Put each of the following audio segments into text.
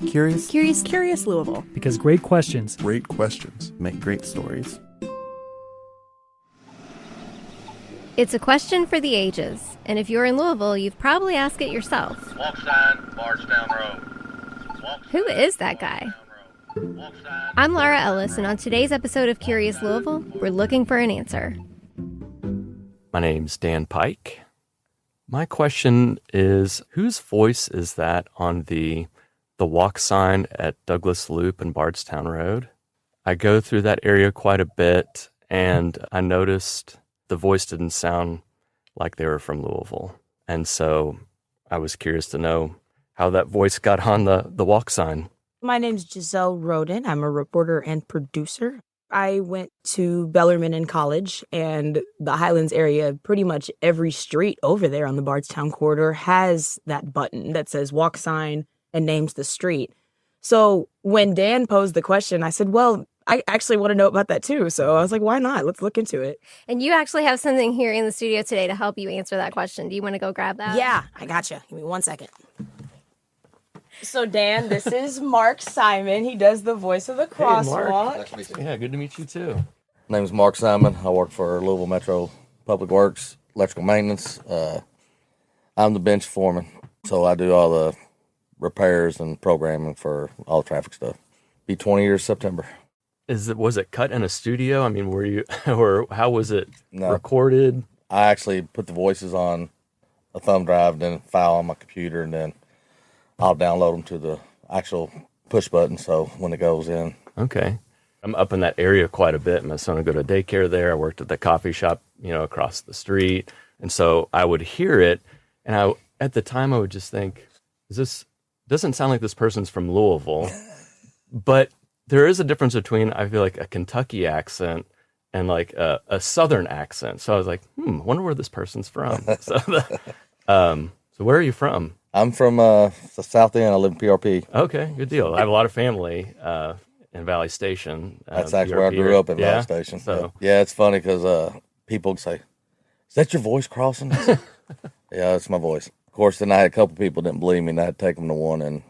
Curious Louisville. Because great questions Make great stories. It's a question for the ages, and if you're in Louisville, you've probably asked it yourself. Walk sign, Bardstown Road. Who is that guy? I'm Laura Ellis, and on today's episode of Curious Louisville, we're looking for an answer. My name's Dan Pike. My question is, whose voice is that on the walk sign at Douglas Loop and Bardstown Road? I go through that area quite a bit, and I noticed the voice didn't sound like they were from Louisville. And so I was curious to know how that voice got on the walk sign. My name's Giselle Rhoden. I'm a reporter and producer. I went to Bellarmine in college, and the Highlands area, pretty much every street over there on the Bardstown corridor has that button that says walk sign and names the street. So when Dan posed the question, I said, well, I actually want to know about that too. So I was like, why not? Let's look into it. And you actually have something here in the studio today to help you answer that question. Do you want to go grab that? Yeah, I gotcha. Give me 1 second. So, Dan, this is Mark Simon. He does the voice of the crosswalk. Hey, yeah, good to meet you too. My name is Mark Simon. I work for Louisville Metro Public Works, electrical maintenance. I'm the bench foreman, so I do all the repairs and programming for all the traffic stuff. Be 20 years September. Was it cut in a studio? I mean, were you, or how was it recorded? I actually put the voices on a thumb drive, then file on my computer, and then I'll download them to the actual push button. So when it goes in. Okay. I'm up in that area quite a bit. My son would go to daycare there. I worked at the coffee shop, across the street. And so I would hear it. And at the time I would just think, doesn't sound like this person's from Louisville, but there is a difference between, I feel like, a Kentucky accent and like a Southern accent. So I was like, wonder where this person's from. So where are you from? I'm from the South End. I live in PRP. Okay, good deal. I have a lot of family in Valley Station. That's actually where I grew up in Valley Station. So yeah, it's funny because people say, "Is that your voice crossing?" Yeah, it's my voice. Of course, then I had a couple people didn't believe me, and I had to take them to one and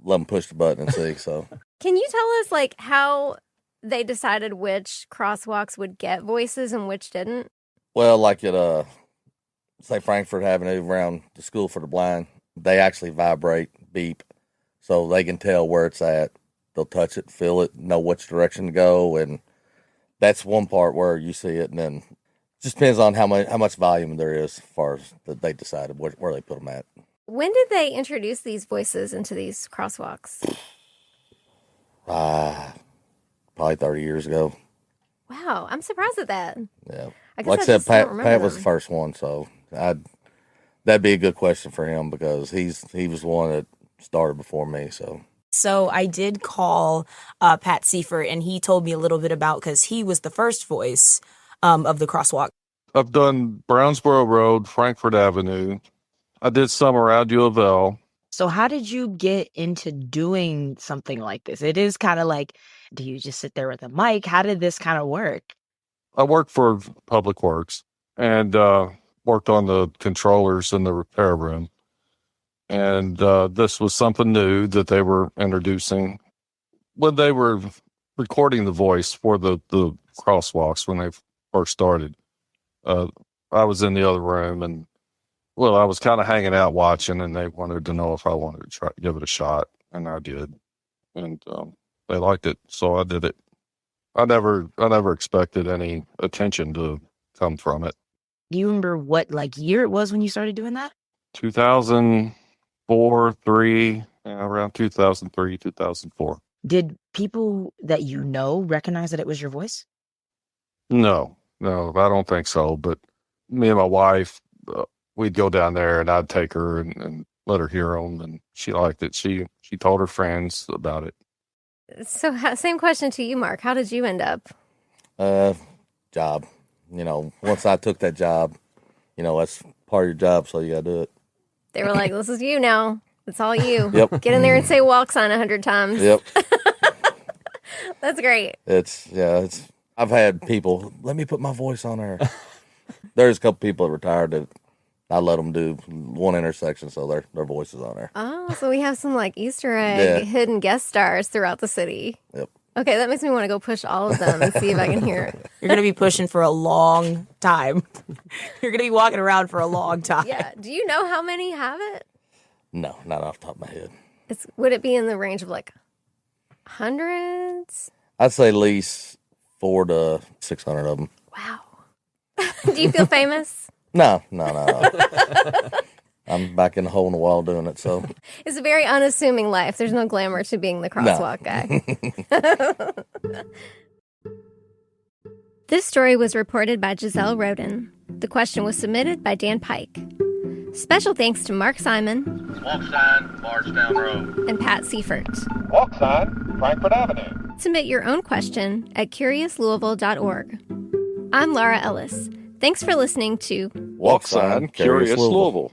let them push the button and see. So, can you tell us like how they decided which crosswalks would get voices and which didn't? Well, like at say Frankfurt Avenue around the School for the Blind, they actually vibrate, beep, so they can tell where it's at. They'll touch it, feel it, know which direction to go, and that's one part where you see it. And then it just depends on how much volume there is, as far as that they decided where they put them at. When did they introduce these voices into these crosswalks? Probably 30 years ago. Wow, I'm surprised at that. Yeah, like I said, Pat was the first one, so that'd be a good question for him because he was the one that started before me. So I did call Pat Seifert, and he told me a little bit about, because he was the first voice of the crosswalk. I've done Brownsboro Road, Frankfurt Avenue. I did some around U of L. So how did you get into doing something like this? It is kind of like, do you just sit there with a mic? How did this kind of work? I worked for Public Works and worked on the controllers in the repair room. And this was something new that they were introducing when they were recording the voice for the crosswalks when they first started. I was in the other room, and I was kind of hanging out watching, and they wanted to know if I wanted to try give it a shot, and I did. And they liked it, so I did it. I never expected any attention to come from it. Do you remember what year it was when you started doing that? 2004, 3, around 2003, 2004. Did people that you know recognize that it was your voice? No, I don't think so. But me and my wife, we'd go down there, and I'd take her and let her hear them, and she liked it. She told her friends about it. So, same question to you, Mark. How did you end up? Job. Once I took that job, that's part of your job, so you got to do it. They were like, this is you now. It's all you. Yep. Get in there and say walk sign 100 times. Yep. That's great. I've had people, let me put my voice on there. There's a couple people that retired that I let them do one intersection, so their voice is on there. Oh, so we have some like Easter egg hidden guest stars throughout the city. Yep. Okay, that makes me want to go push all of them and see if I can hear it. You're going to be pushing for a long time. You're going to be walking around for a long time. Yeah. Do you know how many have it? No, not off the top of my head. Would it be in the range of like hundreds? I'd say at least 400 to 600 of them. Wow. Do you feel famous? No. I'm back in the hole in the wall doing it, so. It's a very unassuming life. There's no glamour to being the crosswalk guy. This story was reported by Giselle Rhoden. The question was submitted by Dan Pike. Special thanks to Mark Simon. Walk sign, Bardstown Road. And Pat Seifert. Walk sign, Frankfurt Avenue. Submit your own question at curiouslouisville.org. I'm Laura Ellis. Thanks for listening to Walk sign, Curious Louisville.